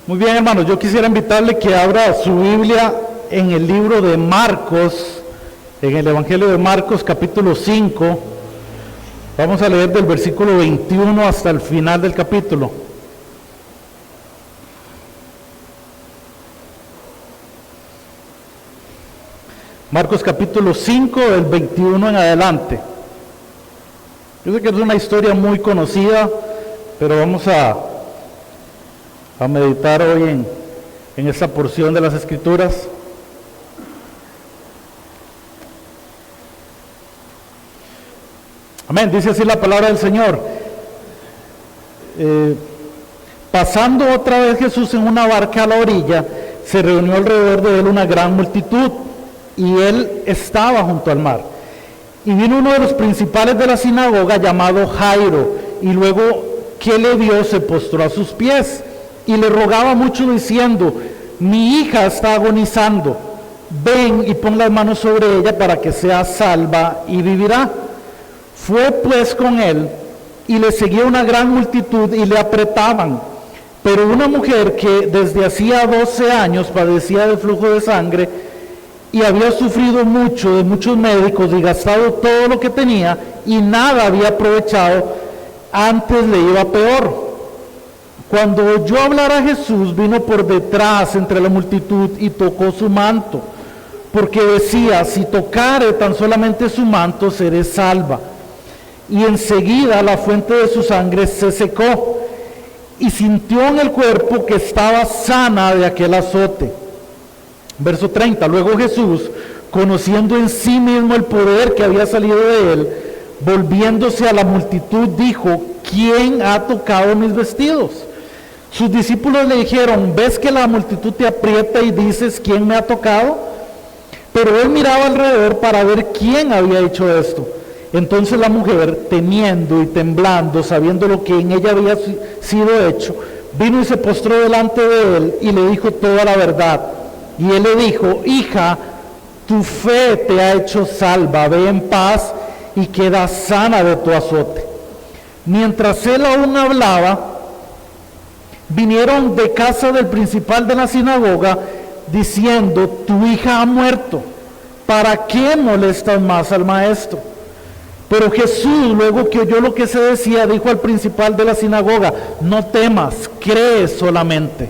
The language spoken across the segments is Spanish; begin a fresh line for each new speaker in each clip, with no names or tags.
Muy bien, hermanos, yo quisiera invitarle que abra su Biblia en el libro de Marcos, en el Evangelio de Marcos, capítulo 5. Vamos a leer del versículo 21 hasta el final del capítulo. Marcos capítulo 5, del 21 en adelante. Yo sé que es una historia muy conocida, pero vamos a meditar hoy en esta porción de las Escrituras. Amén, dice así la palabra del Señor. Pasando otra vez Jesús en una barca a la orilla, se reunió alrededor de él una gran multitud, y él estaba junto al mar. Y vino uno de los principales de la sinagoga, llamado Jairo, y luego que le vio, se postró a sus pies, y le rogaba mucho diciendo: mi hija está agonizando, ven y pon las manos sobre ella para que sea salva y vivirá. Fue pues con él, y le seguía una gran multitud y le apretaban. Pero una mujer que desde hacía 12 años padecía de flujo de sangre, y había sufrido mucho de muchos médicos y gastado todo lo que tenía, y nada había aprovechado, antes le iba peor. Cuando oyó hablar a Jesús, vino por detrás entre la multitud y tocó su manto, porque decía: si tocare tan solamente su manto, seré salva. Y enseguida la fuente de su sangre se secó, y sintió en el cuerpo que estaba sana de aquel azote. Verso 30, luego Jesús, conociendo en sí mismo el poder que había salido de él, volviéndose a la multitud, dijo: ¿quién ha tocado mis vestidos? Sus discípulos le dijeron: ¿ves que la multitud te aprieta y dices: ¿quién me ha tocado? Pero él miraba alrededor para ver quién había hecho esto. Entonces la mujer, temiendo y temblando, sabiendo lo que en ella había sido hecho, vino y se postró delante de él y le dijo toda la verdad. Y él le dijo: hija, tu fe te ha hecho salva, ve en paz y queda sana de tu azote. Mientras él aún hablaba, vinieron de casa del principal de la sinagoga, diciendo: tu hija ha muerto, ¿para qué molestas más al maestro? Pero Jesús, luego que oyó lo que se decía, dijo al principal de la sinagoga: no temas, cree solamente.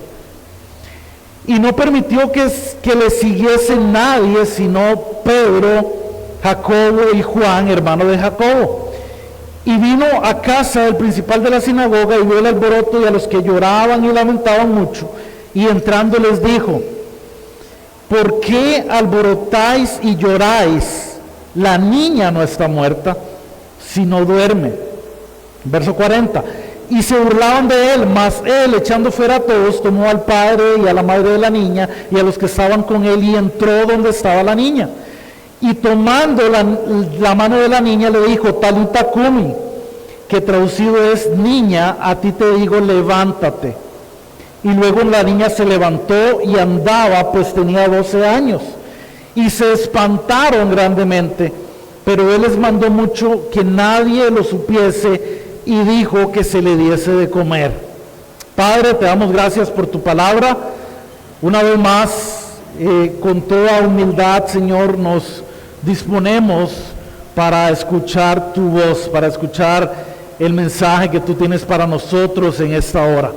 Y no permitió que le siguiese nadie, sino Pedro, Jacobo y Juan, hermano de Jacobo. Y vino a casa del principal de la sinagoga y vio el alboroto y a los que lloraban y lamentaban mucho. Y entrando les dijo: ¿por qué alborotáis y lloráis? La niña no está muerta, sino duerme. Verso 40. Y se burlaban de él, mas él, echando fuera a todos, tomó al padre y a la madre de la niña y a los que estaban con él, y entró donde estaba la niña. Y tomando la mano de la niña, le dijo: Talita cumi, que traducido es: niña, a ti te digo, levántate. Y luego la niña se levantó y andaba, pues tenía 12 años. Y se espantaron grandemente, pero él les mandó mucho que nadie lo supiese, y dijo que se le diese de comer. Padre, te damos gracias por tu palabra. Una vez más, con toda humildad, Señor, nos disponemos para escuchar tu voz, para escuchar el mensaje que tú tienes para nosotros en esta hora.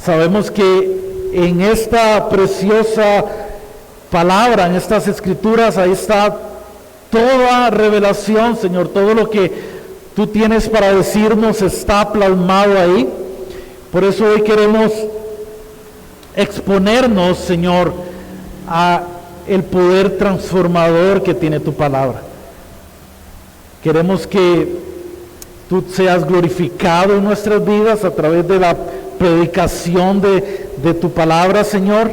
Sabemos que en esta preciosa palabra, en estas escrituras, ahí está toda revelación, Señor. Todo lo que tú tienes para decirnos está plasmado ahí. Por eso hoy queremos exponernos, Señor, a el poder transformador que tiene tu palabra. Queremos que tú seas glorificado en nuestras vidas a través de la predicación de tu palabra, Señor.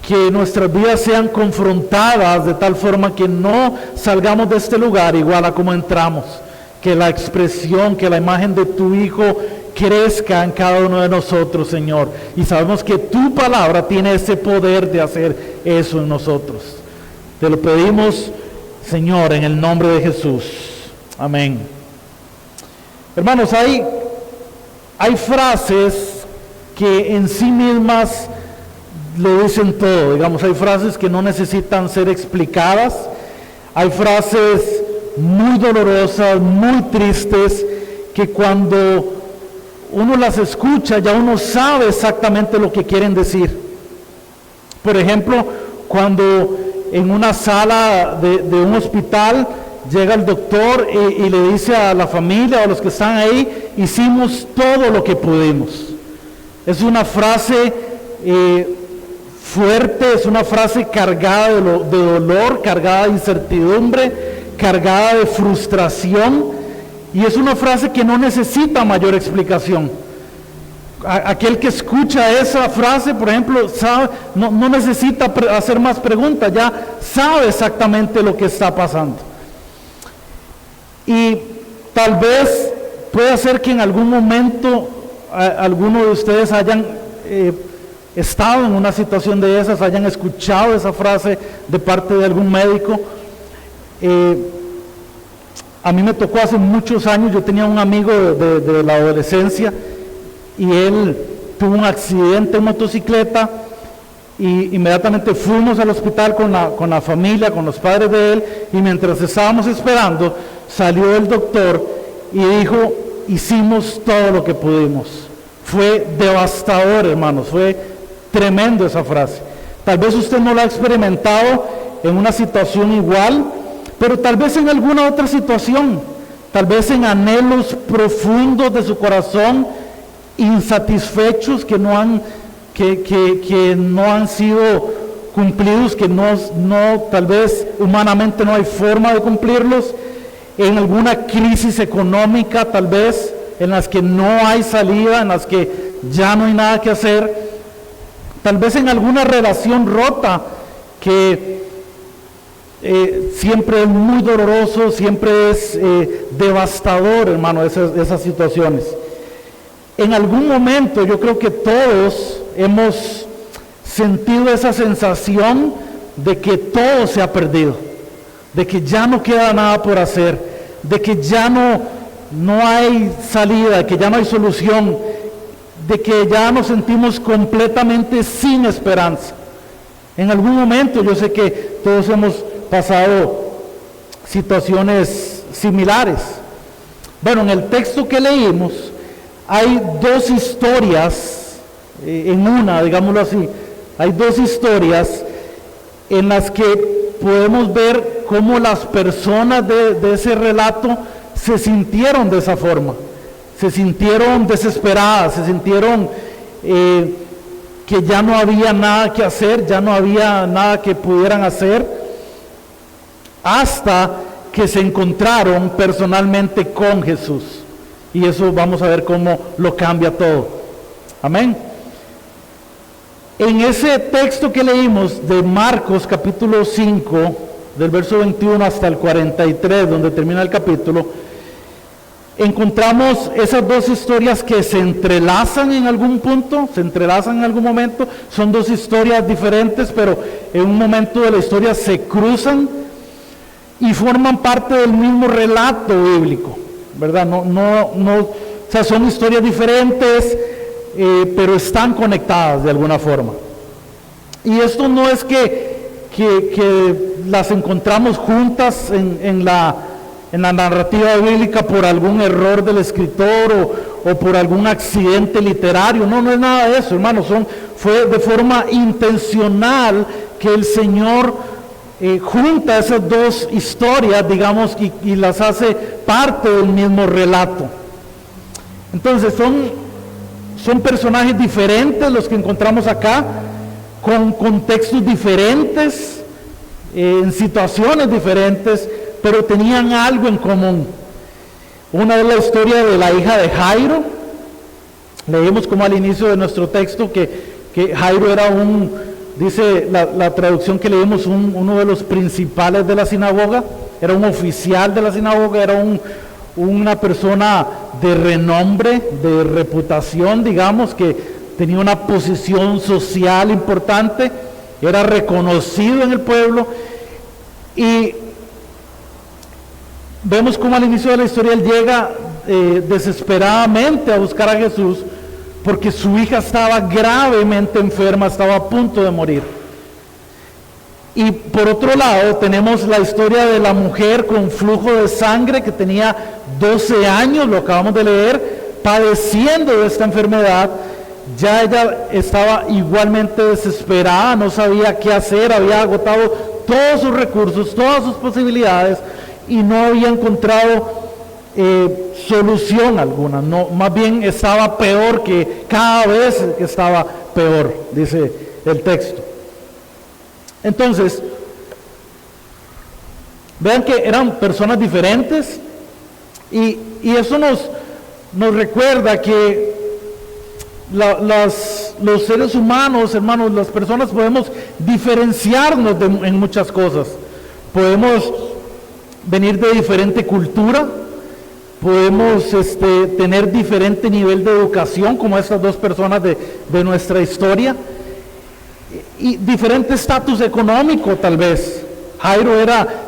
Que nuestras vidas sean confrontadas de tal forma que no salgamos de este lugar igual a como entramos. Que la expresión, que la imagen de tu Hijo crezca en cada uno de nosotros, Señor. Y sabemos que tu palabra tiene ese poder de hacer eso en nosotros. Te lo pedimos, Señor, en el nombre de Jesús. Amén. Hermanos, hay frases que en sí mismas lo dicen todo. Digamos, hay frases que no necesitan ser explicadas, hay frases muy dolorosas, muy tristes, que cuando uno las escucha ya uno sabe exactamente lo que quieren decir. Por ejemplo, cuando en una sala de un hospital llega el doctor y le dice a la familia o a los que están ahí: hicimos todo lo que pudimos. Es una frase fuerte, es una frase cargada de dolor, cargada de incertidumbre, cargada de frustración, y es una frase que no necesita mayor explicación. Aquel que escucha esa frase, por ejemplo, sabe, no necesita hacer más preguntas, ya sabe exactamente lo que está pasando. Y tal vez pueda ser que en algún momento alguno de ustedes hayan estado en una situación de esas, hayan escuchado esa frase de parte de algún médico. A mí me tocó hace muchos años. Yo tenía un amigo de la adolescencia y él tuvo un accidente en motocicleta, y inmediatamente fuimos al hospital con la familia, con los padres de él, y mientras estábamos esperando salió el doctor y dijo: hicimos todo lo que pudimos. Fue devastador, hermanos, fue tremendo esa frase. Tal vez usted no la ha experimentado en una situación igual, pero tal vez en alguna otra situación, tal vez en anhelos profundos de su corazón, insatisfechos, que no han sido cumplidos, que tal vez humanamente no hay forma de cumplirlos, en alguna crisis económica tal vez, en las que no hay salida, en las que ya no hay nada que hacer, tal vez en alguna relación rota que siempre es muy doloroso, siempre es devastador, hermano, esas situaciones. En algún momento yo creo que todos hemos sentido esa sensación de que todo se ha perdido, de que ya no queda nada por hacer, de que ya no hay salida, de que ya no hay solución, de que ya nos sentimos completamente sin esperanza. En algún momento yo sé que todos hemos pasado situaciones similares. Bueno, en el texto que leímos hay dos historias, en una, digámoslo así, hay dos historias en las que podemos ver cómo las personas de ese relato se sintieron de esa forma, se sintieron desesperadas, se sintieron que ya no había nada que hacer, ya no había nada que pudieran hacer, hasta que se encontraron personalmente con Jesús. Y eso vamos a ver cómo lo cambia todo. Amén. En ese texto que leímos de Marcos capítulo 5, del verso 21 hasta el 43, donde termina el capítulo, encontramos esas dos historias que se entrelazan en algún punto, se entrelazan en algún momento. Son dos historias diferentes, pero en un momento de la historia se cruzan y forman parte del mismo relato bíblico, ¿verdad? O sea, son historias diferentes, pero están conectadas de alguna forma. Y esto no es que las encontramos juntas en la narrativa bíblica por algún error del escritor o por algún accidente literario. No es nada de eso, hermanos. Fue de forma intencional que el Señor junta esas dos historias, digamos, y las hace parte del mismo relato. Entonces son personajes diferentes los que encontramos acá, con contextos diferentes, en situaciones diferentes, pero tenían algo en común. Una es la historia de la hija de Jairo. Leímos como al inicio de nuestro texto que Jairo era dice la traducción que leímos, uno de los principales de la sinagoga, era un oficial de la sinagoga, era una persona de renombre, de reputación, digamos, que tenía una posición social importante, era reconocido en el pueblo. Y vemos cómo al inicio de la historia él llega desesperadamente a buscar a Jesús, porque su hija estaba gravemente enferma, estaba a punto de morir. Y por otro lado tenemos la historia de la mujer con flujo de sangre que tenía 12 años, lo acabamos de leer, padeciendo de esta enfermedad. Ya ella estaba igualmente desesperada, no sabía qué hacer, había agotado todos sus recursos, todas sus posibilidades y no había encontrado solución alguna. No, más bien estaba peor, que cada vez estaba peor, dice el texto. Entonces, vean que eran personas diferentes y eso nos recuerda que los seres humanos, hermanos, las personas podemos diferenciarnos en muchas cosas. Podemos venir de diferente cultura, podemos tener diferente nivel de educación, como estas dos personas de nuestra historia, y diferente estatus económico tal vez. Jairo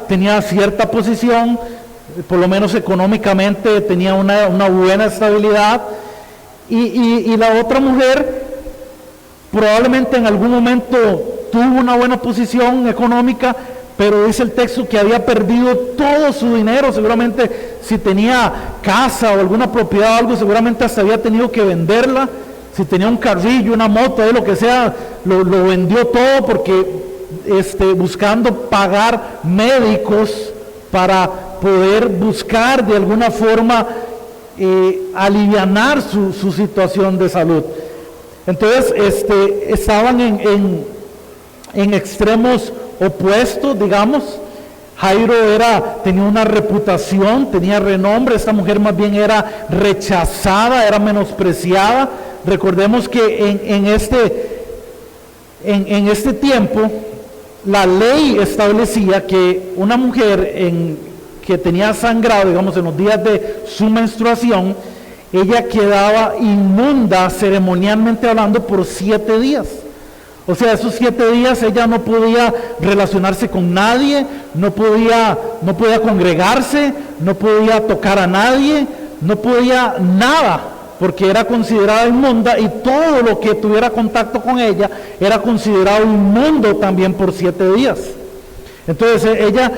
tenía cierta posición, por lo menos económicamente tenía una buena estabilidad, y la otra mujer probablemente en algún momento tuvo una buena posición económica, pero dice el texto que había perdido todo su dinero. Seguramente si tenía casa o alguna propiedad o algo, seguramente hasta había tenido que venderla. Si tenía un carrillo, una moto, lo que sea, lo vendió todo porque buscando pagar médicos para poder buscar de alguna forma alivianar su situación de salud. Entonces estaban en extremos opuestos, digamos. Jairo tenía una reputación, tenía renombre. Esta mujer más bien era rechazada, era menospreciada. Recordemos que en este tiempo la ley establecía que una mujer que tenía sangrado, digamos en los días de su menstruación, ella quedaba inmunda ceremonialmente hablando por 7 días. O sea, esos 7 días ella no podía relacionarse con nadie, no podía congregarse, no podía tocar a nadie, no podía nada, porque era considerada inmunda, y todo lo que tuviera contacto con ella era considerado inmundo también por 7 días. Entonces ella,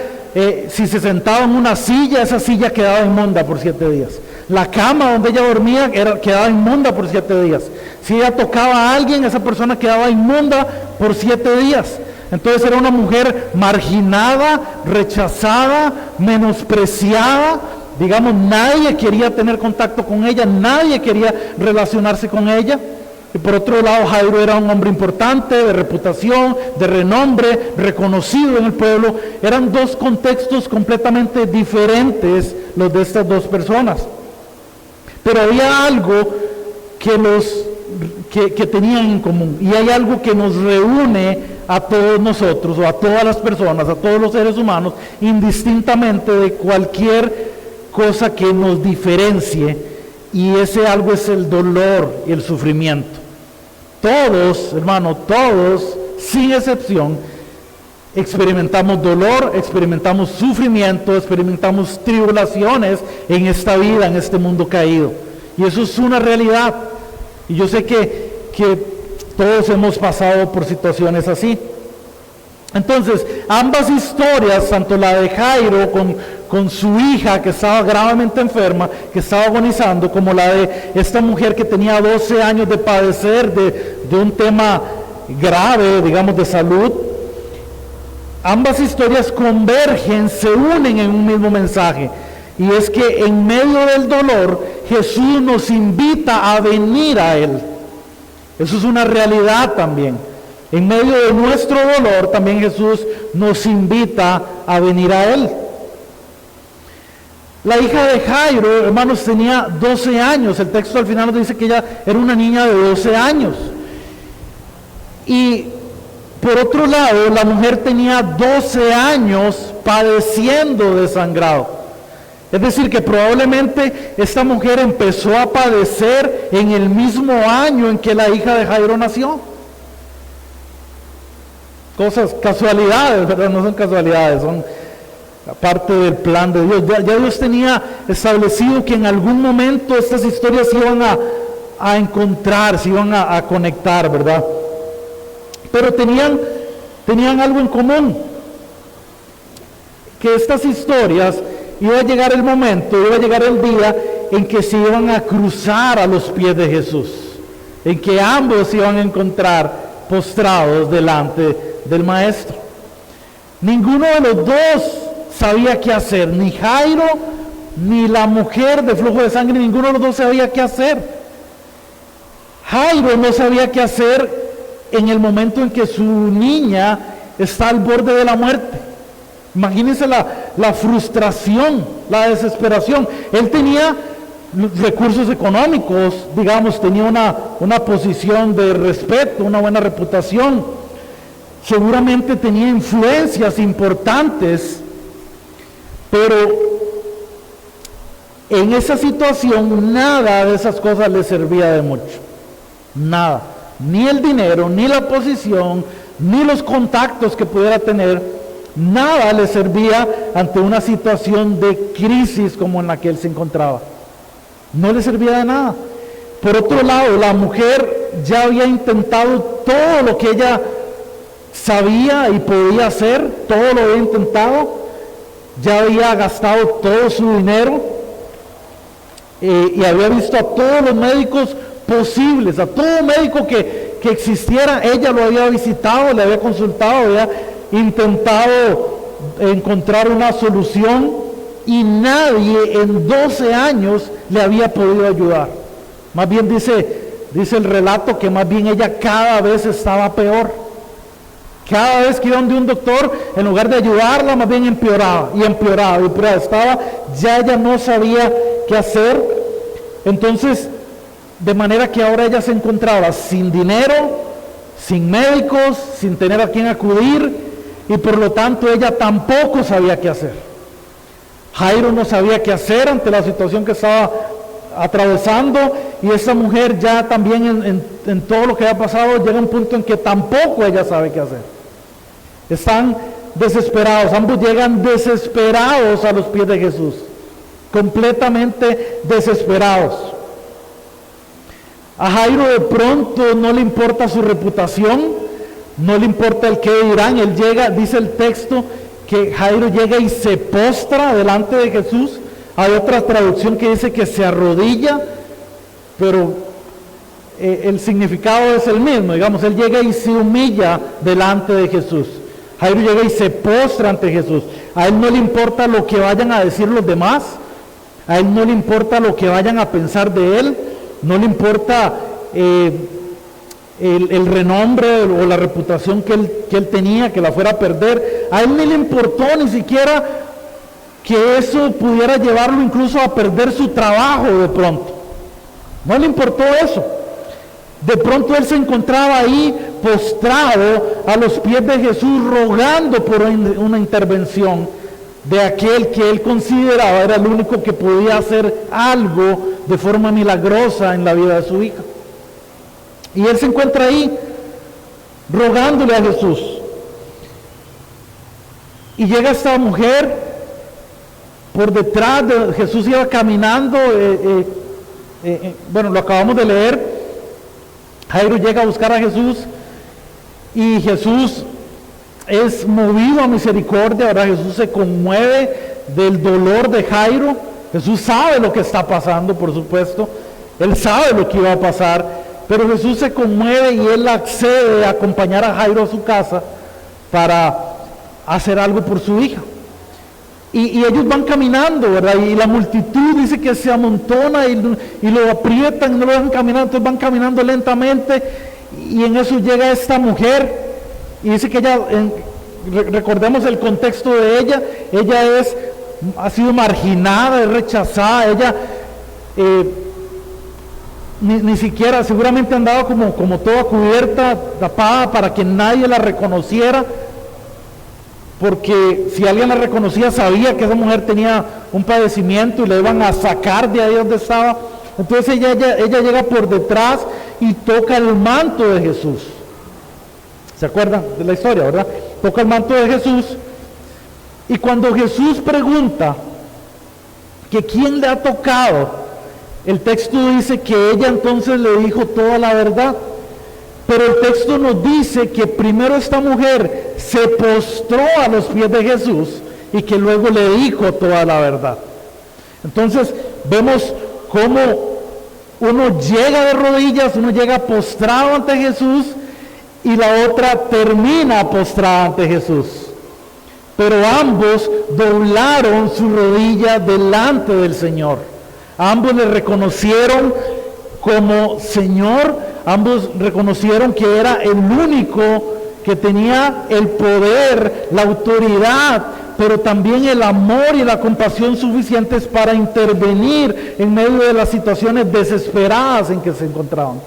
si se sentaba en una silla, esa silla quedaba inmunda por 7 días. La cama donde ella dormía quedaba inmunda por 7 días. Si ella tocaba a alguien, esa persona quedaba inmunda por 7 días. Entonces era una mujer marginada, rechazada, menospreciada. Digamos, nadie quería tener contacto con ella, nadie quería relacionarse con ella. Y por otro lado, Jairo era un hombre importante, de reputación, de renombre, reconocido en el pueblo. Eran dos contextos completamente diferentes los de estas dos personas. Pero había algo que tenían en común, y hay algo que nos reúne a todos nosotros, o a todas las personas, a todos los seres humanos, indistintamente de cualquier cosa que nos diferencie, y ese algo es el dolor y el sufrimiento. Todos, hermano, todos, sin excepción, experimentamos dolor, experimentamos sufrimiento, experimentamos tribulaciones en esta vida, en este mundo caído. Y eso es una realidad. Y yo sé que todos hemos pasado por situaciones así. Entonces, ambas historias, tanto la de Jairo con su hija que estaba gravemente enferma, que estaba agonizando, como la de esta mujer que tenía 12 años de padecer de un tema grave, digamos, de salud, ambas historias convergen, se unen en un mismo mensaje, y es que en medio del dolor Jesús nos invita a venir a Él. Eso es una realidad también. En medio de nuestro dolor también Jesús nos invita a venir a Él. La hija de Jairo, hermanos, tenía 12 años. El texto al final nos dice que ella era una niña de 12 años. Y por otro lado, la mujer tenía 12 años padeciendo de sangrado. Es decir, que probablemente esta mujer empezó a padecer en el mismo año en que la hija de Jairo nació. Casualidades, ¿verdad? No son casualidades, son parte del plan de Dios. Ya Dios tenía establecido que en algún momento estas historias iban a encontrar, se iban a conectar, ¿verdad? Pero tenían algo en común, que estas historias iba a llegar el momento, iba a llegar el día en que se iban a cruzar a los pies de Jesús, en que ambos se iban a encontrar postrados delante del Maestro. Ninguno de los dos sabía qué hacer, ni Jairo, ni la mujer de flujo de sangre, ninguno de los dos sabía qué hacer. Jairo no sabía qué hacer en el momento en que su niña está al borde de la muerte. Imagínense la frustración, la desesperación. Él tenía recursos económicos, digamos, tenía una posición de respeto, una buena reputación. Seguramente tenía influencias importantes, pero en esa situación nada de esas cosas le servía de mucho. Nada. Ni el dinero, ni la posición, ni los contactos que pudiera tener, nada le servía ante una situación de crisis como en la que él se encontraba. No le servía de nada. Por otro lado, la mujer ya había intentado todo lo que ella sabía y podía hacer, todo lo había intentado, ya había gastado todo su dinero y había visto a todos los médicos posibles, a todo médico que existiera, ella lo había visitado, le había consultado, había intentado encontrar una solución y nadie en 12 años le había podido ayudar. Más bien dice el relato que más bien ella cada vez estaba peor. Cada vez que iba donde un doctor, en lugar de ayudarla, más bien empeoraba y empeoraba y empeoraba. Ya ella no sabía qué hacer. Entonces, de manera que ahora ella se encontraba sin dinero, sin médicos, sin tener a quien acudir, y por lo tanto ella tampoco sabía qué hacer. Jairo no sabía qué hacer ante la situación que estaba atravesando, y esa mujer ya también en todo lo que ha pasado llega a un punto en que tampoco ella sabe qué hacer. Están desesperados, ambos llegan desesperados a los pies de Jesús, completamente desesperados. A Jairo de pronto no le importa su reputación, no le importa el qué dirán. Él llega, dice el texto, que Jairo llega y se postra delante de Jesús. Hay otra traducción que dice que se arrodilla, pero el significado es el mismo. Digamos, él llega y se humilla delante de Jesús. Jairo llega y se postra ante Jesús. A él no le importa lo que vayan a decir los demás, a él no le importa lo que vayan a pensar de él, no le importa el renombre o la reputación que él tenía, que la fuera a perder. A él ni le importó ni siquiera que eso pudiera llevarlo incluso a perder su trabajo de pronto. No le importó eso. De pronto él se encontraba ahí postrado a los pies de Jesús, rogando por una intervención de aquel que él consideraba era el único que podía hacer algo de forma milagrosa en la vida de su hija. Y él se encuentra ahí rogándole a Jesús. Y llega esta mujer por detrás de Jesús, iba caminando, bueno, lo acabamos de leer. Jairo llega a buscar a Jesús y Jesús es movido a misericordia. Ahora Jesús se conmueve del dolor de Jairo. Jesús sabe lo que está pasando, por supuesto. Él sabe lo que iba a pasar, pero Jesús se conmueve y él accede a acompañar a Jairo a su casa para hacer algo por su hija. Y ellos van caminando, ¿verdad? Y la multitud dice que se amontona y lo aprietan, no lo dejan caminar, entonces van caminando lentamente. Y en eso llega esta mujer y dice que ella, recordemos el contexto de ella ha sido marginada, es rechazada, ella ni siquiera, seguramente andaba como toda cubierta, tapada, para que nadie la reconociera. Porque si alguien la reconocía, sabía que esa mujer tenía un padecimiento y la iban a sacar de ahí donde estaba. Entonces ella llega por detrás y toca el manto de Jesús. ¿Se acuerdan de la historia, verdad? Toca el manto de Jesús. Y cuando Jesús pregunta que quién le ha tocado, El texto dice que ella entonces le dijo toda la verdad, pero el texto nos dice que primero esta mujer se postró a los pies de Jesús y que luego le dijo toda la verdad. Entonces vemos cómo uno llega de rodillas, uno llega postrado ante Jesús y la otra termina postrada ante Jesús. Pero ambos doblaron su rodilla delante del Señor. Ambos le reconocieron como Señor, ambos reconocieron que era el único que tenía el poder, la autoridad, pero también el amor y la compasión suficientes para intervenir en medio de las situaciones desesperadas en que se encontraban.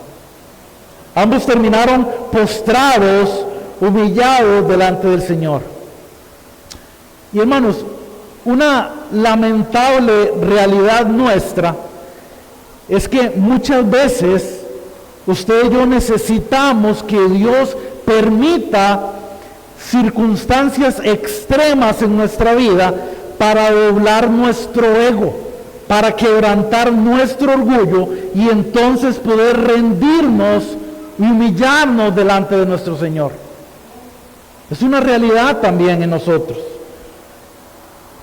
Ambos terminaron postrados, humillados delante del Señor. Y hermanos, una lamentable realidad nuestra es que muchas veces usted y yo necesitamos que Dios permita circunstancias extremas en nuestra vida para doblar nuestro ego, para quebrantar nuestro orgullo y entonces poder rendirnos y humillarnos delante de nuestro Señor. Es una realidad también en nosotros.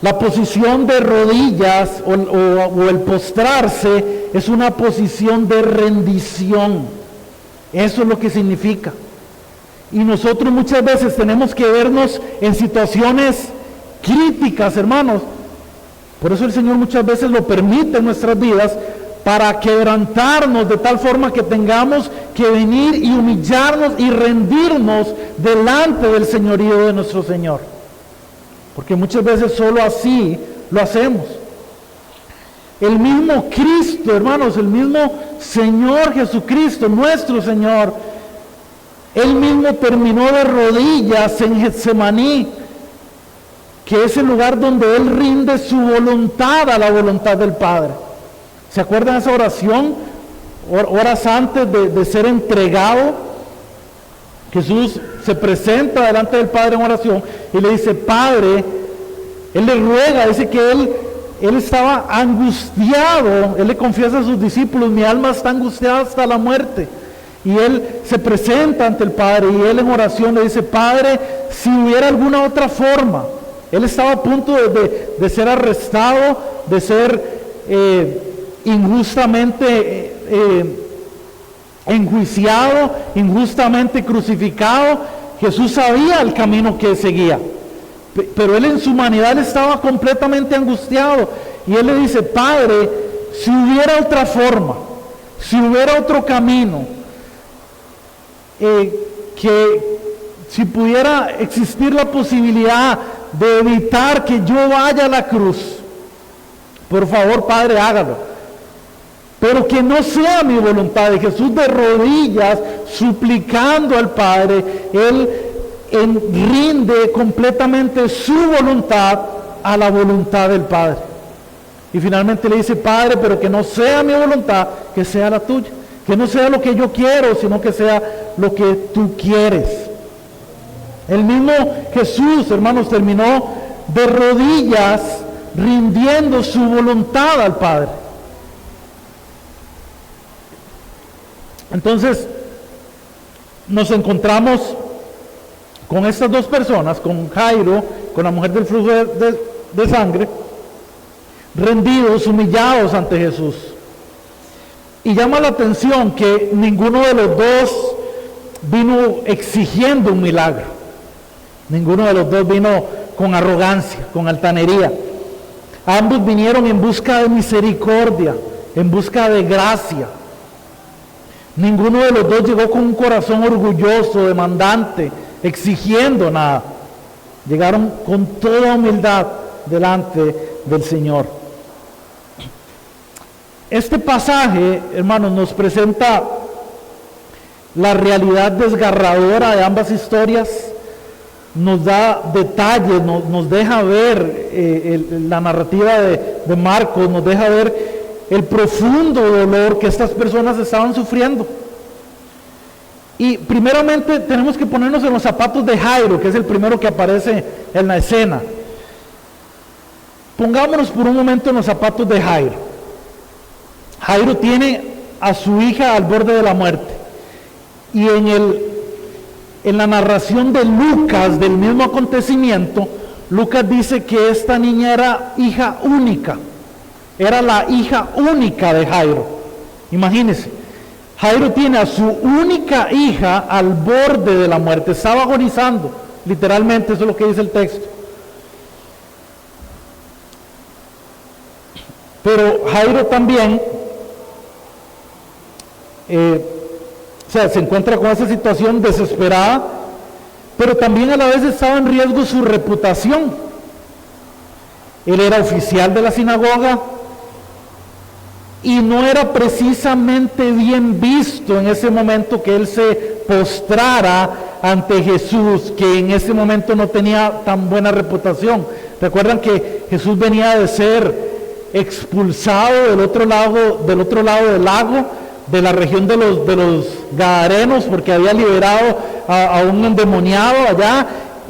La posición de rodillas o el postrarse es una posición de rendición. Eso es lo que significa. Y nosotros muchas veces tenemos que vernos en situaciones críticas, hermanos. Por eso el Señor muchas veces lo permite en nuestras vidas, para quebrantarnos de tal forma que tengamos que venir y humillarnos y rendirnos delante del señorío de nuestro Señor. Porque muchas veces solo así lo hacemos. El mismo Cristo, hermanos, el mismo Señor Jesucristo, nuestro Señor, Él mismo terminó de rodillas en Getsemaní, que es el lugar donde Él rinde su voluntad a la voluntad del Padre. ¿Se acuerdan de esa oración? Horas antes de ser entregado, Jesús se presenta delante del Padre en oración y le dice: Padre, Él le ruega, dice que Él estaba angustiado. Él le confiesa a sus discípulos: mi alma está angustiada hasta la muerte. Y Él se presenta ante el Padre y Él en oración le dice: Padre, si hubiera alguna otra forma. Él estaba a punto de ser arrestado, de ser injustamente enjuiciado, injustamente crucificado. Jesús sabía el camino que seguía, pero Él en su humanidad estaba completamente angustiado. Y Él le dice: Padre, si hubiera otra forma, si hubiera otro camino, que si pudiera existir la posibilidad de evitar que yo vaya a la cruz, por favor, Padre, hágalo. Pero que no sea mi voluntad. Y Jesús de rodillas, suplicando al Padre, Él rinde completamente su voluntad a la voluntad del Padre. Y finalmente le dice: Padre, pero que no sea mi voluntad, que sea la tuya. Que no sea lo que yo quiero, sino que sea lo que tú quieres. El mismo Jesús, hermanos, terminó de rodillas rindiendo su voluntad al Padre. Entonces, nos encontramos con estas dos personas, con Jairo, con la mujer del flujo de sangre, rendidos, humillados ante Jesús. Y llama la atención que ninguno de los dos vino exigiendo un milagro. Ninguno de los dos vino con arrogancia, con altanería. Ambos vinieron en busca de misericordia, en busca de gracia. Ninguno de los dos llegó con un corazón orgulloso, demandante, exigiendo nada. Llegaron con toda humildad delante del Señor. Este pasaje, hermanos, nos presenta la realidad desgarradora de ambas historias, nos da detalles, nos deja ver la narrativa de Marcos, nos deja ver el profundo dolor que estas personas estaban sufriendo. Y primeramente tenemos que ponernos en los zapatos de Jairo, que es el primero que aparece en la escena. Pongámonos por un momento en los zapatos de Jairo. Jairo tiene a su hija al borde de la muerte. Y en la narración de Lucas del mismo acontecimiento, Lucas dice que esta niña era hija única. Era la hija única de Jairo. Imagínense, Jairo tiene a su única hija al borde de la muerte. Estaba agonizando, literalmente, eso es lo que dice el texto. Pero Jairo también se encuentra con esa situación desesperada, pero también a la vez estaba en riesgo su reputación. Él era oficial de la sinagoga y no era precisamente bien visto en ese momento que él se postrara ante Jesús, que en ese momento no tenía tan buena reputación. Recuerdan que Jesús venía de ser expulsado del otro lado del lago, de la región de los Gadarenos, porque había liberado a un endemoniado allá,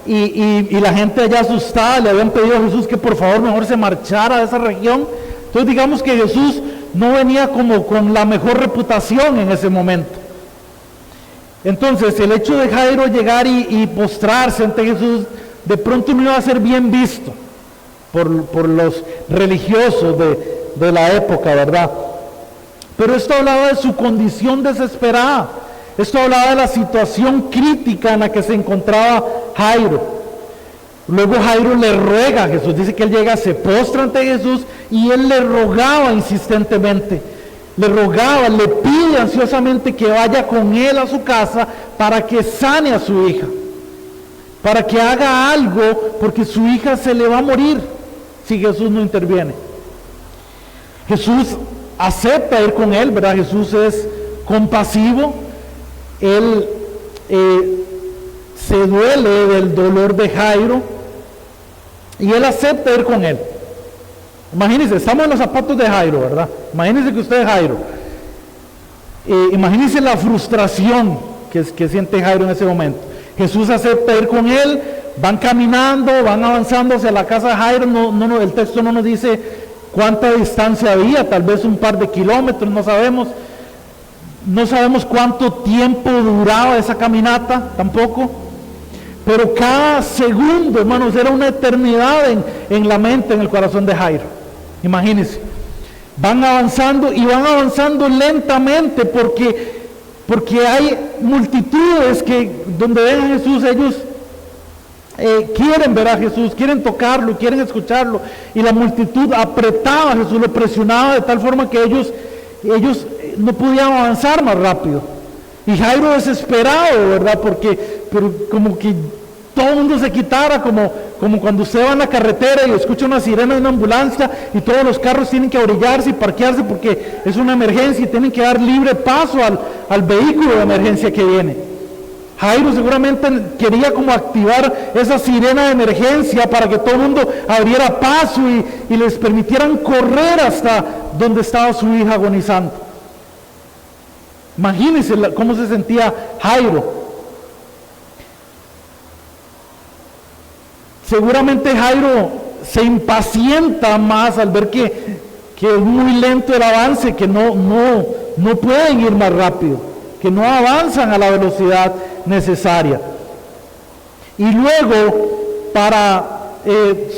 y la gente allá asustada le habían pedido a Jesús que por favor mejor se marchara de esa región. Entonces digamos que Jesús no venía como con la mejor reputación en ese momento. Entonces el hecho de Jairo llegar y postrarse ante Jesús de pronto no iba a ser bien visto por los religiosos de la época, ¿verdad? Pero esto hablaba de su condición desesperada. Esto hablaba de la situación crítica en la que se encontraba Jairo. Luego Jairo le ruega a Jesús, dice que él llega, se postra ante Jesús y él le rogaba insistentemente, le pide ansiosamente que vaya con él a su casa para que sane a su hija, para que haga algo, porque su hija se le va a morir si Jesús no interviene. Jesús acepta ir con él, ¿verdad? Jesús es compasivo, él se duele del dolor de Jairo y él acepta ir con él. Imagínense, estamos en los zapatos de Jairo, ¿verdad? Imagínense que usted es Jairo. Imagínense la frustración que siente Jairo en ese momento. Jesús acepta ir con él, van caminando, van avanzando hacia la casa de Jairo. No, el texto no nos dice cuánta distancia había, tal vez un par de kilómetros, no sabemos. No sabemos cuánto tiempo duraba esa caminata, tampoco. Pero cada segundo, hermanos, era una eternidad en la mente, en el corazón de Jairo. Imagínense. Van avanzando y van avanzando lentamente porque hay multitudes que donde ven a Jesús, ellos quieren ver a Jesús, quieren tocarlo, quieren escucharlo. Y la multitud apretaba a Jesús, lo presionaba de tal forma que ellos no podían avanzar más rápido. Y Jairo desesperado, ¿verdad? Pero como que todo el mundo se quitara, como cuando usted va en la carretera y escucha una sirena de una ambulancia y todos los carros tienen que orillarse y parquearse porque es una emergencia y tienen que dar libre paso al vehículo de emergencia que viene. Jairo seguramente quería como activar esa sirena de emergencia para que todo el mundo abriera paso y les permitieran correr hasta donde estaba su hija agonizando. Imagínense cómo se sentía Jairo. Seguramente Jairo se impacienta más al ver que es muy lento el avance, que no pueden ir más rápido, que no avanzan a la velocidad necesaria. Y luego, para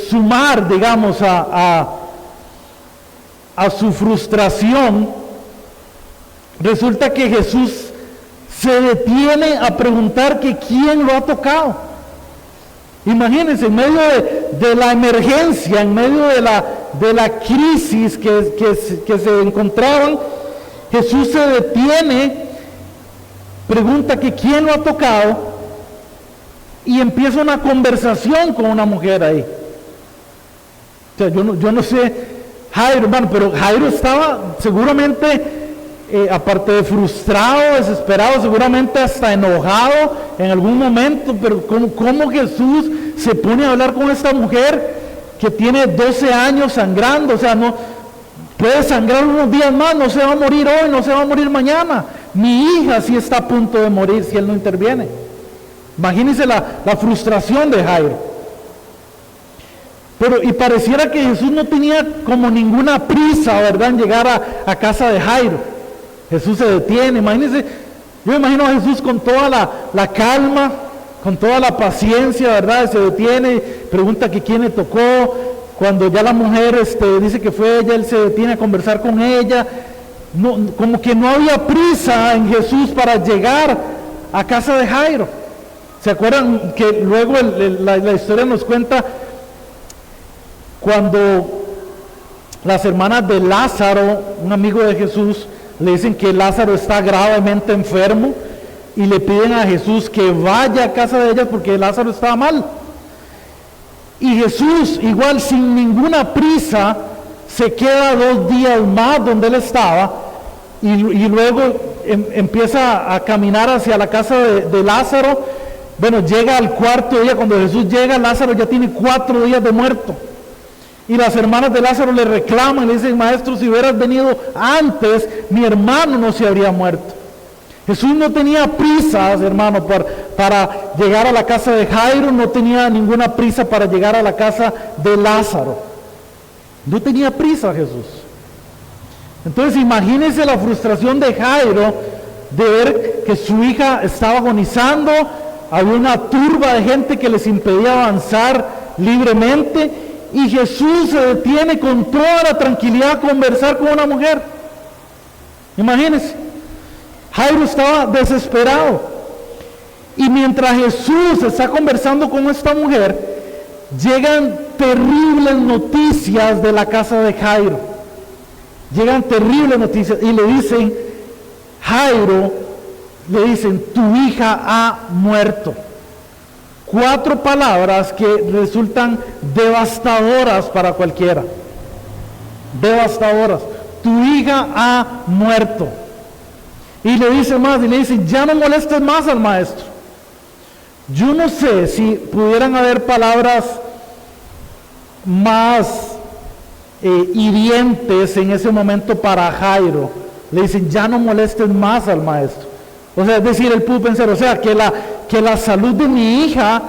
sumar, digamos, a su frustración, resulta que Jesús se detiene a preguntar que quién lo ha tocado. Imagínense, en medio de la emergencia, en medio de la crisis que se encontraban, Jesús se detiene, pregunta que quién lo ha tocado y empieza una conversación con una mujer ahí. O sea, yo no sé Jairo, hermano, pero Jairo estaba seguramente aparte de frustrado, desesperado, seguramente hasta enojado en algún momento, pero ¿cómo Jesús se pone a hablar con esta mujer que tiene 12 años sangrando? O sea, no puede sangrar unos días más, no se va a morir hoy, no se va a morir mañana. Mi hija sí está a punto de morir si él no interviene. Imagínense la frustración de Jairo. Y pareciera que Jesús no tenía como ninguna prisa, ¿verdad?, en llegar a casa de Jairo. Jesús se detiene, imagínense, yo me imagino a Jesús con toda la calma, con toda la paciencia, ¿verdad? Se detiene, pregunta que quién le tocó. Cuando ya la mujer dice que fue ella, él se detiene a conversar con ella. No, como que no había prisa en Jesús para llegar a casa de Jairo. ¿Se acuerdan que luego la historia nos cuenta cuando las hermanas de Lázaro, un amigo de Jesús, le dicen que Lázaro está gravemente enfermo y le piden a Jesús que vaya a casa de ellas porque Lázaro estaba mal? Y Jesús, igual sin ninguna prisa, se queda 2 días más donde él estaba y luego empieza a caminar hacia la casa de Lázaro. Bueno, llega al 4.º día. Cuando Jesús llega, Lázaro ya tiene 4 días de muerto. Y las hermanas de Lázaro le reclaman y le dicen: maestro, si hubieras venido antes, mi hermano no se habría muerto. Jesús no tenía prisas, hermano, para llegar a la casa de Jairo, no tenía ninguna prisa para llegar a la casa de Lázaro. No tenía prisa Jesús. Entonces imagínense la frustración de Jairo de ver que su hija estaba agonizando, había una turba de gente que les impedía avanzar libremente, y Jesús se detiene con toda la tranquilidad a conversar con una mujer. Imagínense, Jairo estaba desesperado, y mientras Jesús está conversando con esta mujer, llegan terribles noticias de la casa de Jairo. Llegan terribles noticias y le dicen: Jairo, le dicen, tu hija ha muerto. 4 palabras que resultan devastadoras para cualquiera. Devastadoras. Tu hija ha muerto. Y le dice más, y le dicen: ya no molestes más al maestro. Yo no sé si pudieran haber palabras más hirientes en ese momento para Jairo. Le dicen: ya no molestes más al maestro. O sea, es decir, él pudo pensar, o sea, que la salud de mi hija,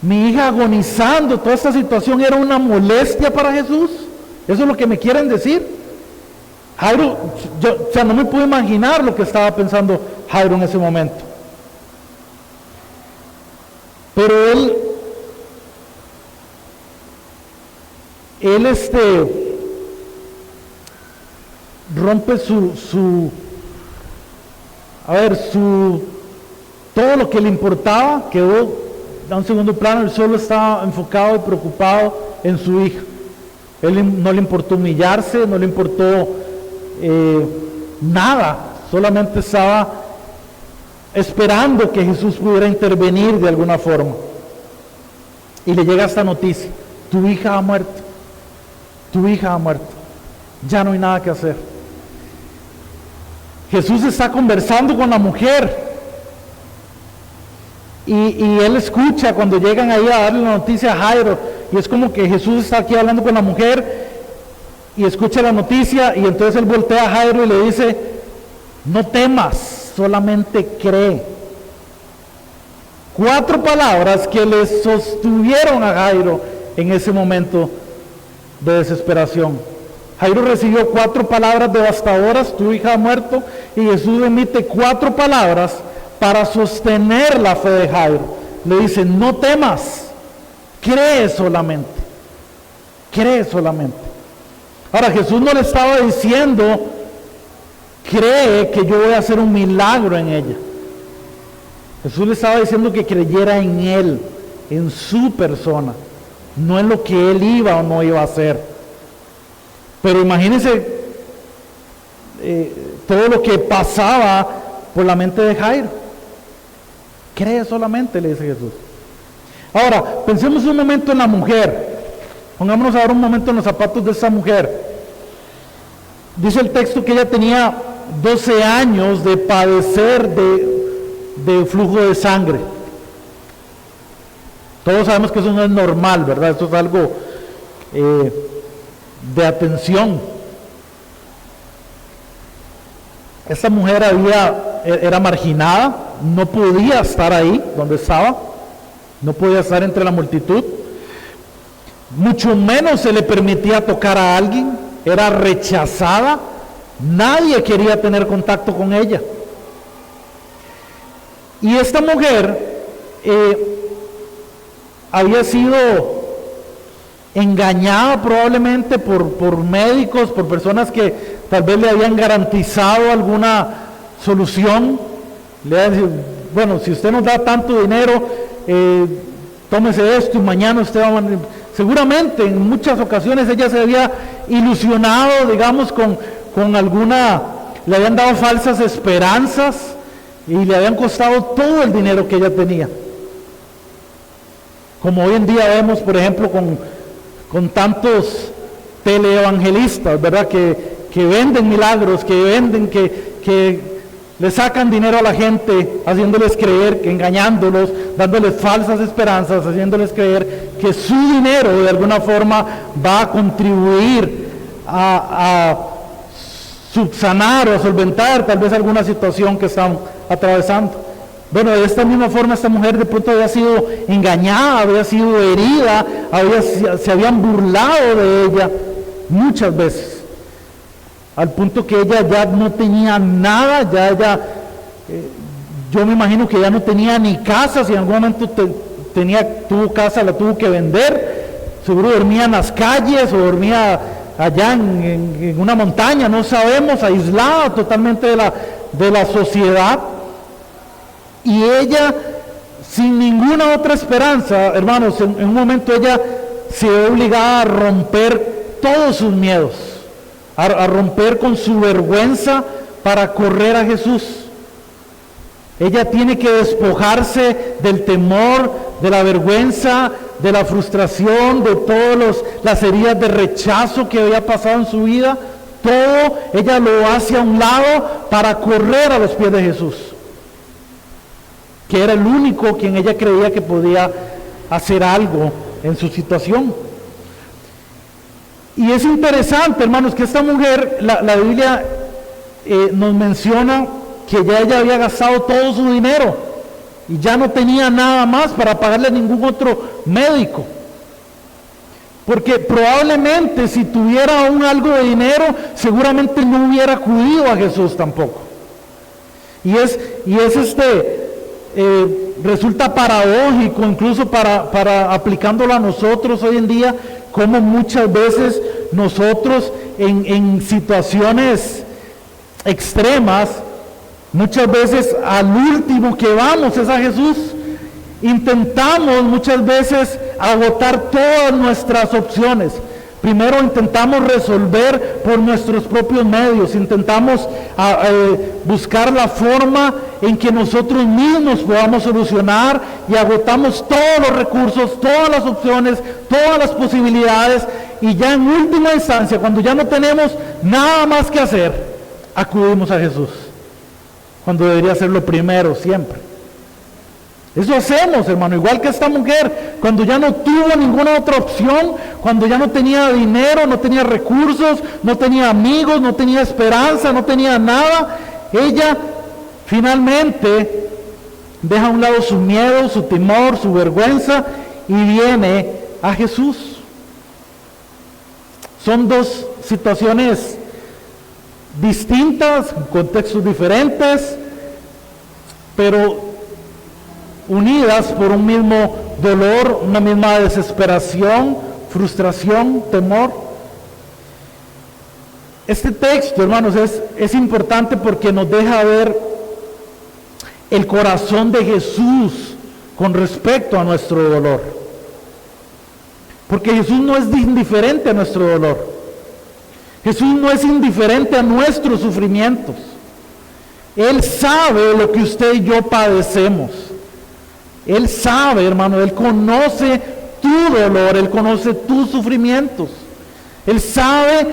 mi hija agonizando, toda esta situación era una molestia para Jesús. Eso es lo que me quieren decir. Jairo, no me puedo imaginar lo que estaba pensando Jairo en ese momento. Pero él rompe todo lo que le importaba quedó a un segundo plano. Él solo estaba enfocado y preocupado en su hija. Él no le importó humillarse, no le importó nada, solamente estaba esperando que Jesús pudiera intervenir de alguna forma. Y le llega esta noticia: tu hija ha muerto, tu hija ha muerto, ya no hay nada que hacer. Jesús está conversando con la mujer y él escucha cuando llegan ahí a darle la noticia a Jairo, y es como que Jesús está aquí hablando con la mujer y escucha la noticia, y entonces él voltea a Jairo y le dice: no temas, solamente cree. 4 palabras que le sostuvieron a Jairo en ese momento de desesperación. Jairo recibió 4 palabras devastadoras: tu hija ha muerto, y Jesús emite 4 palabras para sostener la fe de Jairo. Le dice: no temas, cree solamente, cree solamente. Ahora, Jesús no le estaba diciendo: cree que yo voy a hacer un milagro en ella. Jesús le estaba diciendo que creyera en Él, en su persona, no en lo que Él iba o no iba a hacer. Pero imagínense todo lo que pasaba por la mente de Jairo. Cree solamente, le dice Jesús. Ahora, pensemos un momento en la mujer. Pongámonos ahora un momento en los zapatos de esa mujer. Dice el texto que ella tenía 12 años de padecer de flujo de sangre. Todos sabemos que eso no es normal, ¿verdad? Esto es algo de atención. Esta mujer era marginada, no podía estar ahí donde estaba, no podía estar entre la multitud, mucho menos se le permitía tocar a alguien, era rechazada, nadie quería tener contacto con ella. Y esta mujer había sido engañada probablemente por médicos, por personas que tal vez le habían garantizado alguna solución. Le habían dicho, bueno, si usted nos da tanto dinero, tómese esto y mañana usted va a... Seguramente en muchas ocasiones ella se había ilusionado, digamos, con alguna... Le habían dado falsas esperanzas y le habían costado todo el dinero que ella tenía. Como hoy en día vemos, por ejemplo, con tantos teleevangelistas, ¿verdad? Que venden milagros, que le sacan dinero a la gente, haciéndoles creer, engañándolos, dándoles falsas esperanzas, haciéndoles creer que su dinero de alguna forma va a contribuir a subsanar o a solventar tal vez alguna situación que están atravesando. Bueno, de esta misma forma esta mujer de pronto había sido engañada, había sido herida, se habían burlado de ella muchas veces, al punto que ella ya no tenía nada, yo me imagino que ya no tenía ni casa, si en algún momento tuvo casa, la tuvo que vender, seguro dormía en las calles o dormía allá en una montaña, no sabemos, aislada totalmente de la sociedad. Y ella, sin ninguna otra esperanza, hermanos, en un momento ella se ve obligada a romper todos sus miedos, a romper con su vergüenza para correr a Jesús. Ella tiene que despojarse del temor, de la vergüenza, de la frustración, de todas las heridas de rechazo que había pasado en su vida. Todo ella lo hace a un lado para correr a los pies de Jesús, que era el único quien ella creía que podía hacer algo en su situación. Y es interesante, hermanos, que esta mujer, la Biblia nos menciona que ya ella había gastado todo su dinero y ya no tenía nada más para pagarle a ningún otro médico. Porque probablemente si tuviera aún algo de dinero, seguramente no hubiera acudido a Jesús tampoco. Y resulta paradójico, incluso para aplicándolo a nosotros hoy en día, como muchas veces nosotros en situaciones extremas, muchas veces al último que vamos es a Jesús. Intentamos muchas veces agotar todas nuestras opciones. Primero intentamos resolver por nuestros propios medios, intentamos buscar la forma en que nosotros mismos podamos solucionar y agotamos todos los recursos, todas las opciones, todas las posibilidades, y ya en última instancia, cuando ya no tenemos nada más que hacer, acudimos a Jesús, cuando debería ser lo primero siempre. Eso hacemos, hermano, igual que esta mujer, cuando ya no tuvo ninguna otra opción, cuando ya no tenía dinero, no tenía recursos, no tenía amigos, no tenía esperanza, no tenía nada, ella finalmente deja a un lado su miedo, su temor, su vergüenza y viene a Jesús. Son dos situaciones distintas, contextos diferentes, pero unidas por un mismo dolor, una misma desesperación, frustración, temor. Este texto, hermanos, es importante porque nos deja ver el corazón de Jesús con respecto a nuestro dolor. Porque Jesús no es indiferente a nuestro dolor. Jesús no es indiferente a nuestros sufrimientos. Él sabe lo que usted y yo padecemos. Él sabe, hermano, Él conoce tu dolor, Él conoce tus sufrimientos. Él sabe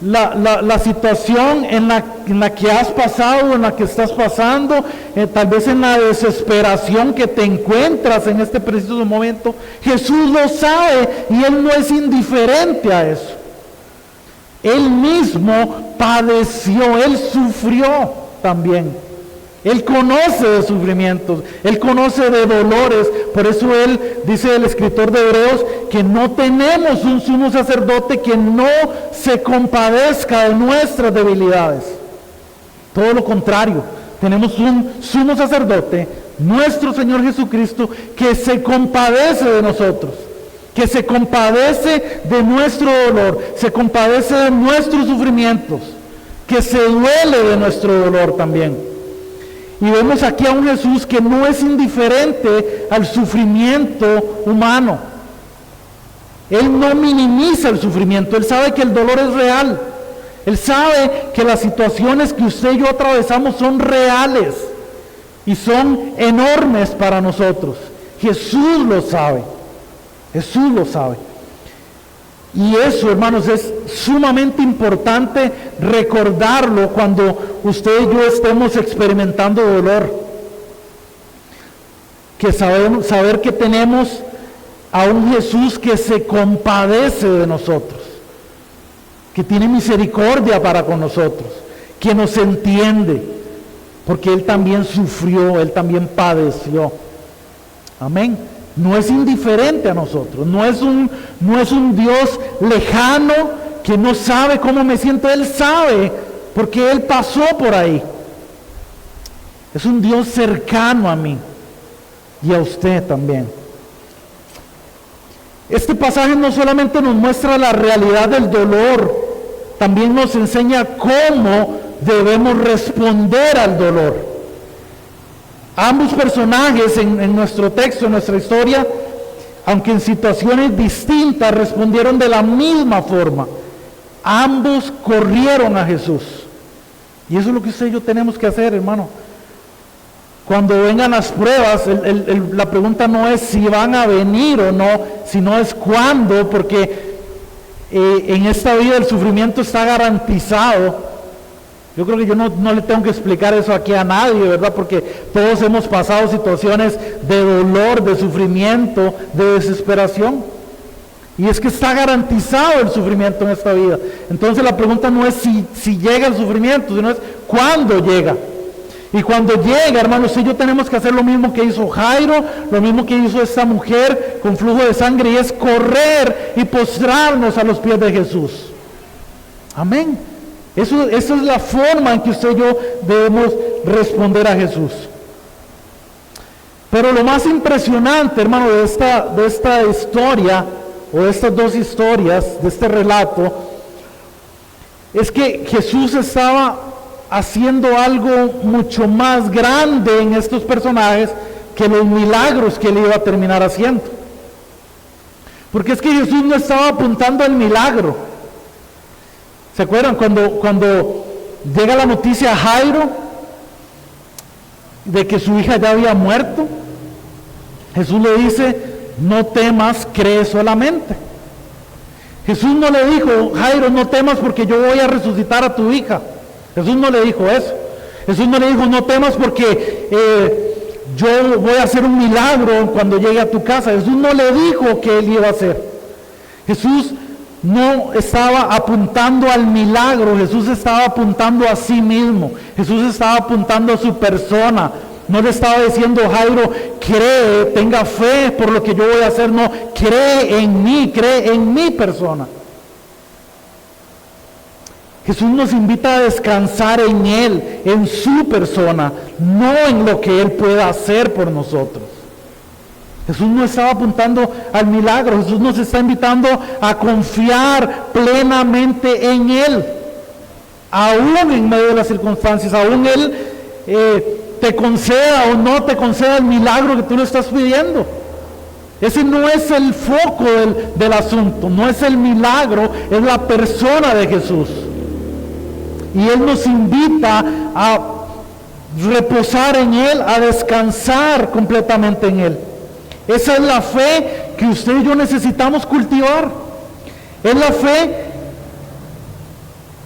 la situación en la que has pasado, en la que estás pasando, tal vez en la desesperación que te encuentras en este preciso momento. Jesús lo sabe y Él no es indiferente a eso. Él mismo padeció, Él sufrió también. Él conoce de sufrimientos, Él conoce de dolores. Por eso Él, dice el escritor de Hebreos, que no tenemos un sumo sacerdote que no se compadezca de nuestras debilidades. Todo lo contrario, tenemos un sumo sacerdote, nuestro Señor Jesucristo, que se compadece de nosotros, que se compadece de nuestro dolor, se compadece de nuestros sufrimientos, que se duele de nuestro dolor también. Y vemos aquí a un Jesús que no es indiferente al sufrimiento humano. Él no minimiza el sufrimiento, Él sabe que el dolor es real. Él sabe que las situaciones que usted y yo atravesamos son reales y son enormes para nosotros. Jesús lo sabe, Jesús lo sabe. Y eso, hermanos, es sumamente importante recordarlo cuando usted y yo estemos experimentando dolor. Que saber que tenemos a un Jesús que se compadece de nosotros, que tiene misericordia para con nosotros, que nos entiende, porque Él también sufrió, Él también padeció. Amén. No es indiferente a nosotros, no es un Dios lejano que no sabe cómo me siento. Él sabe, porque Él pasó por ahí. Es un Dios cercano a mí y a usted también. Este pasaje no solamente nos muestra la realidad del dolor, también nos enseña cómo debemos responder al dolor. Ambos personajes en nuestro texto, en nuestra historia, aunque en situaciones distintas, respondieron de la misma forma. Ambos corrieron a Jesús. Y eso es lo que usted y yo tenemos que hacer, hermano. Cuando vengan las pruebas, la pregunta no es si van a venir o no, sino es cuándo, porque en esta vida el sufrimiento está garantizado. Yo creo que yo no le tengo que explicar eso aquí a nadie, ¿verdad? Porque todos hemos pasado situaciones de dolor, de sufrimiento, de desesperación. Y es que está garantizado el sufrimiento en esta vida. Entonces la pregunta no es si llega el sufrimiento, sino es cuándo llega. Y cuando llega, hermanos, yo tenemos que hacer lo mismo que hizo Jairo, lo mismo que hizo esta mujer con flujo de sangre, y es correr y postrarnos a los pies de Jesús. Amén. Esa es la forma en que usted y yo debemos responder a Jesús. Pero lo más impresionante, hermano, de esta historia, o de estas dos historias, de este relato, es que Jesús estaba haciendo algo mucho más grande en estos personajes que los milagros que él iba a terminar haciendo. Porque es que Jesús no estaba apuntando al milagro. ¿Se acuerdan cuando llega la noticia a Jairo de que su hija ya había muerto? Jesús le dice: no temas, cree solamente. Jesús no le dijo: Jairo, no temas porque yo voy a resucitar a tu hija. Jesús no le dijo eso. Jesús no le dijo: no temas porque yo voy a hacer un milagro cuando llegue a tu casa. Jesús no le dijo que él iba a hacer. Jesús no estaba apuntando al milagro, Jesús estaba apuntando a sí mismo. Jesús estaba apuntando a su persona. No le estaba diciendo: Jairo, cree, tenga fe por lo que yo voy a hacer. No, cree en mí, cree en mi persona. Jesús nos invita a descansar en Él, en su persona, no en lo que Él pueda hacer por nosotros. Jesús no estaba apuntando al milagro, Jesús nos está invitando a confiar plenamente en Él, aún en medio de las circunstancias, aún Él te conceda o no te conceda el milagro que tú le estás pidiendo. Ese no es el foco del asunto, no es el milagro, es la persona de Jesús. Y Él nos invita a reposar en Él, a descansar completamente en Él. Esa es la fe que usted y yo necesitamos cultivar. Es la fe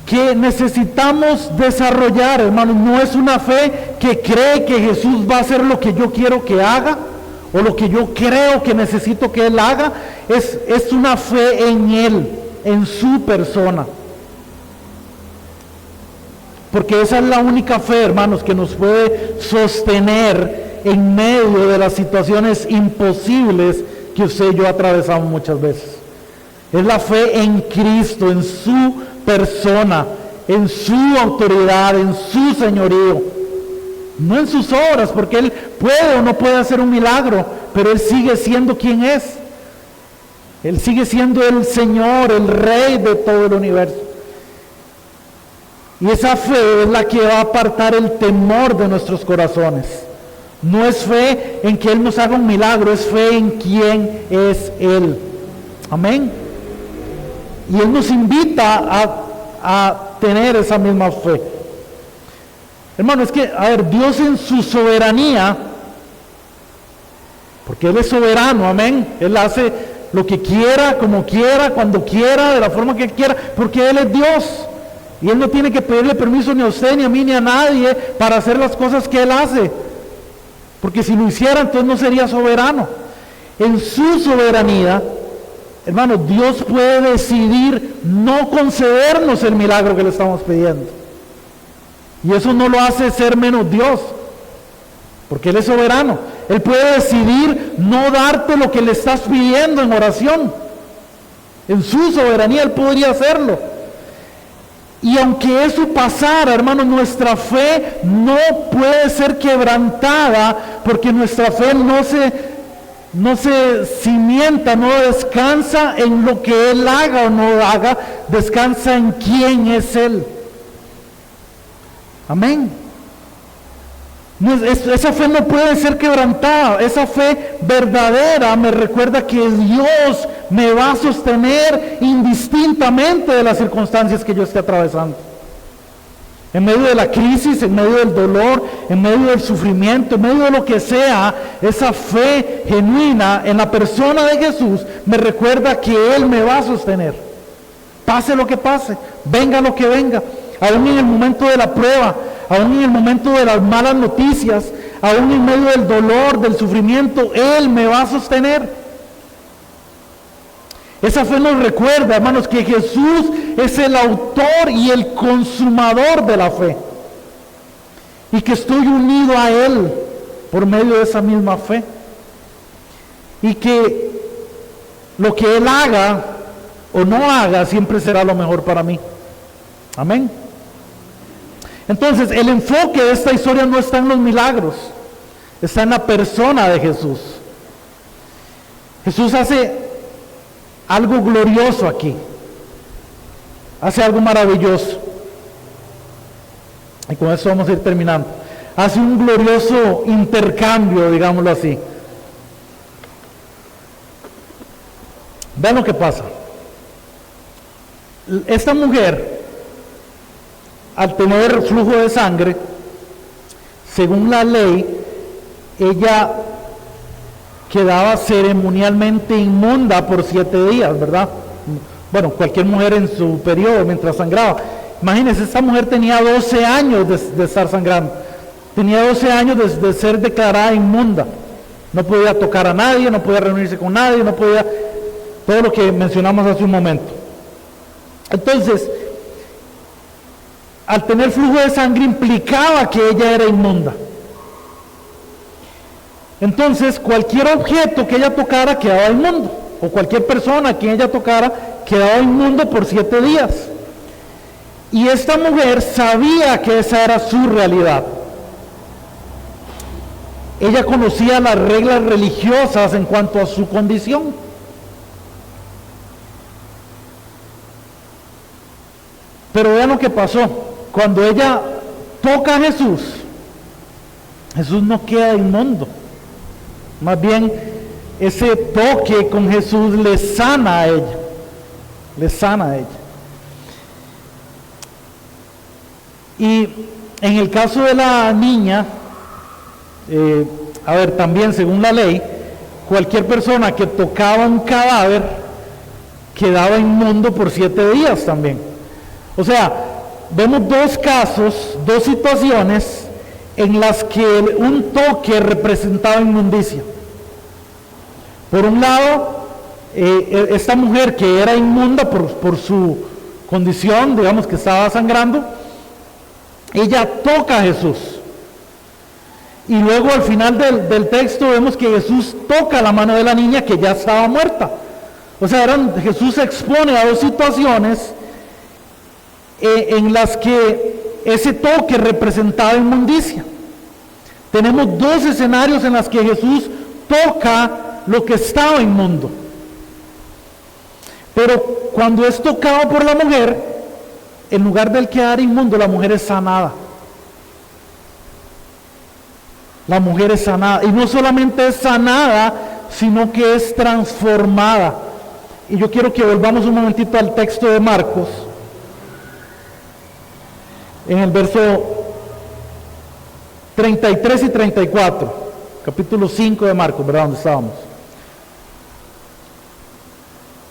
que necesitamos desarrollar, hermanos. No es una fe que cree que Jesús va a hacer lo que yo quiero que haga o lo que yo creo que necesito que Él haga. Es una fe en Él, en su persona. Porque esa es la única fe, hermanos, que nos puede sostener en medio de las situaciones imposibles que usted y yo atravesamos muchas veces. Es la fe en Cristo, en su persona, en su autoridad, en su señorío. No en sus obras, porque Él puede o no puede hacer un milagro, pero Él sigue siendo quien es. Él sigue siendo el Señor, el Rey de todo el universo. Y esa fe es la que va a apartar el temor de nuestros corazones. No es fe en que Él nos haga un milagro, es fe en quién es Él. Amén. Y Él nos invita a tener esa misma fe. Hermano, es que, Dios en su soberanía, porque Él es soberano, amén. Él hace lo que quiera, como quiera, cuando quiera, de la forma que quiera, porque Él es Dios. Y Él no tiene que pedirle permiso ni a usted, ni a mí, ni a nadie para hacer las cosas que Él hace. Porque si lo hiciera, entonces no sería soberano. En su soberanía, hermano, Dios puede decidir no concedernos el milagro que le estamos pidiendo. Y eso no lo hace ser menos Dios, porque Él es soberano. Él puede decidir no darte lo que le estás pidiendo en oración. En su soberanía Él podría hacerlo. Y aunque eso pasara, hermano, nuestra fe no puede ser quebrantada, porque nuestra fe no se cimienta, no descansa en lo que Él haga o no haga, descansa en quién es Él. Amén. Esa fe no puede ser quebrantada. Esa fe verdadera me recuerda que Dios me va a sostener indistintamente de las circunstancias que yo esté atravesando. En medio de la crisis, en medio del dolor, en medio del sufrimiento, en medio de lo que sea, esa fe genuina en la persona de Jesús me recuerda que Él me va a sostener. Pase lo que pase, venga lo que venga, aún en el momento de la prueba, aún en el momento de las malas noticias, aún en medio del dolor, del sufrimiento, Él me va a sostener. Esa fe nos recuerda, hermanos, que Jesús es el autor y el consumador de la fe. Y que estoy unido a Él por medio de esa misma fe. Y que lo que Él haga o no haga siempre será lo mejor para mí. Amén. Entonces, el enfoque de esta historia no está en los milagros, está en la persona de Jesús. Jesús hace algo glorioso aquí, hace algo maravilloso. Y con eso vamos a ir terminando. Hace un glorioso intercambio, digámoslo así. Vean lo que pasa. Esta mujer, al tener flujo de sangre, según la ley, ella quedaba ceremonialmente inmunda por 7 días, ¿verdad? Bueno, cualquier mujer en su periodo mientras sangraba. Imagínense, esta mujer tenía 12 años de estar sangrando. Tenía 12 años de ser declarada inmunda. No podía tocar a nadie, no podía reunirse con nadie, no podía... Todo lo que mencionamos hace un momento. Entonces, al tener flujo de sangre implicaba que ella era inmunda. Entonces, cualquier objeto que ella tocara quedaba inmundo, o cualquier persona que ella tocara quedaba inmundo por 7 días. Y esta mujer sabía que esa era su realidad. Ella conocía las reglas religiosas en cuanto a su condición. Pero vean lo que pasó. Cuando ella toca a Jesús, Jesús no queda inmundo. Más bien, ese toque con Jesús le sana a ella. Le sana a ella. Y en el caso de la niña, también según la ley, cualquier persona que tocaba un cadáver quedaba inmundo por 7 días también. O sea, vemos 2 casos, 2 situaciones en las que un toque representaba inmundicia. Por un lado, esta mujer que era inmunda por su condición, digamos que estaba sangrando, ella toca a Jesús. Y luego al final del texto vemos que Jesús toca la mano de la niña que ya estaba muerta. O sea, Jesús se expone a dos situaciones en las que ese toque representaba inmundicia. Tenemos dos escenarios en los que Jesús toca lo que estaba inmundo. Pero cuando es tocado por la mujer, en lugar del quedar inmundo, la mujer es sanada. La mujer es sanada. Y no solamente es sanada, sino que es transformada. Y yo quiero que volvamos un momentito al texto de Marcos. En el verso 33 y 34. Capítulo 5 de Marcos, ¿verdad? ¿Dónde estábamos?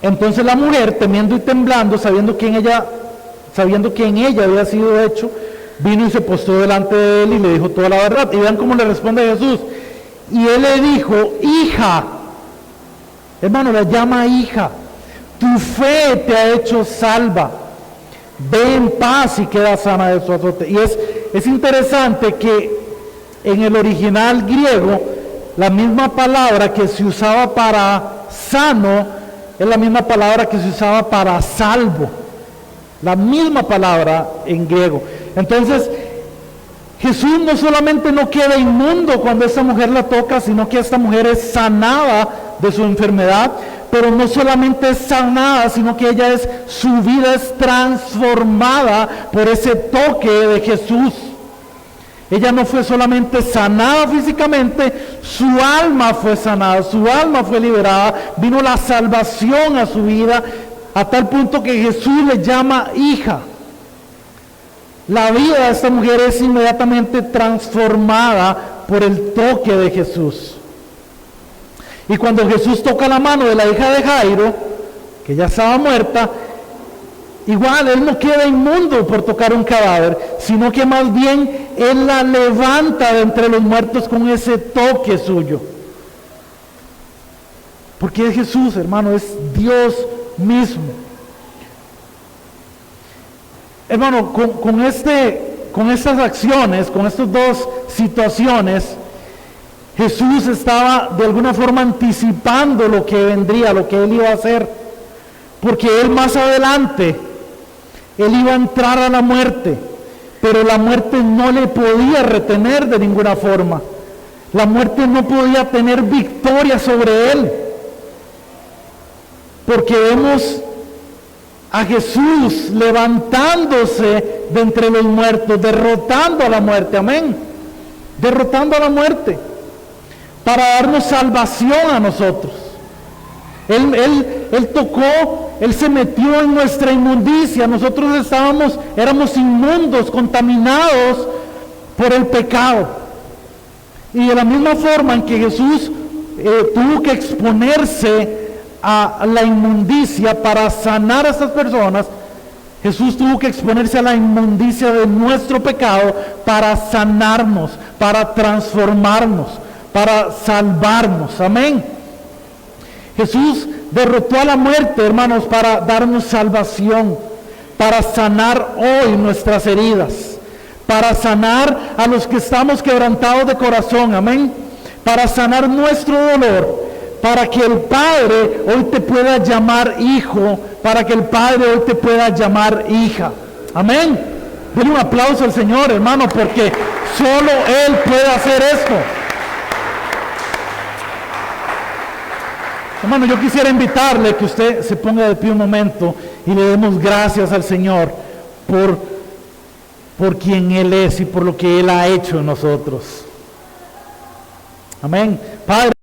Entonces la mujer, temiendo y temblando, sabiendo que en ella había sido hecho, vino y se postró delante de él y le dijo toda la verdad. Y vean cómo le responde Jesús. Y él le dijo, hija, hermano, la llama hija, tu fe te ha hecho salva, ve en paz y queda sana de su azote. Y es interesante que en el original griego, la misma palabra que se usaba para sano, es la misma palabra que se usaba para salvo. La misma palabra en griego. Entonces, Jesús no solamente no queda inmundo cuando esta mujer la toca, sino que esta mujer es sanada de su enfermedad, pero no solamente es sanada, sino que su vida es transformada por ese toque de Jesús. Ella no fue solamente sanada físicamente, su alma fue sanada, su alma fue liberada, vino la salvación a su vida, a tal punto que Jesús le llama hija. La vida de esta mujer es inmediatamente transformada por el toque de Jesús. Y cuando Jesús toca la mano de la hija de Jairo, que ya estaba muerta, igual él no queda inmundo por tocar un cadáver, sino que más bien él la levanta de entre los muertos con ese toque suyo. Porque es Jesús, hermano, es Dios mismo. Hermano, con estas acciones, con estas dos situaciones, Jesús estaba de alguna forma anticipando lo que vendría, lo que él iba a hacer. Porque él más adelante, él iba a entrar a la muerte, pero la muerte no le podía retener de ninguna forma. La muerte no podía tener victoria sobre él. Porque vemos a Jesús levantándose de entre los muertos, derrotando a la muerte, amén, derrotando a la muerte, para darnos salvación a nosotros. Él tocó, Él se metió en nuestra inmundicia, nosotros éramos inmundos, contaminados por el pecado. Y de la misma forma en que Jesús tuvo que exponerse a la inmundicia para sanar a estas personas, Jesús tuvo que exponerse a la inmundicia de nuestro pecado para sanarnos, para transformarnos, para salvarnos, amén. Jesús derrotó a la muerte, hermanos, para darnos salvación, para sanar hoy nuestras heridas, para sanar a los que estamos quebrantados de corazón, amén, para sanar nuestro dolor, para que el Padre hoy te pueda llamar hijo, para que el Padre hoy te pueda llamar hija. Amén. Denle un aplauso al Señor, hermano, porque solo Él puede hacer esto. Hermano, yo quisiera invitarle que usted se ponga de pie un momento y le demos gracias al Señor por quien Él es y por lo que Él ha hecho en nosotros. Amén. Padre.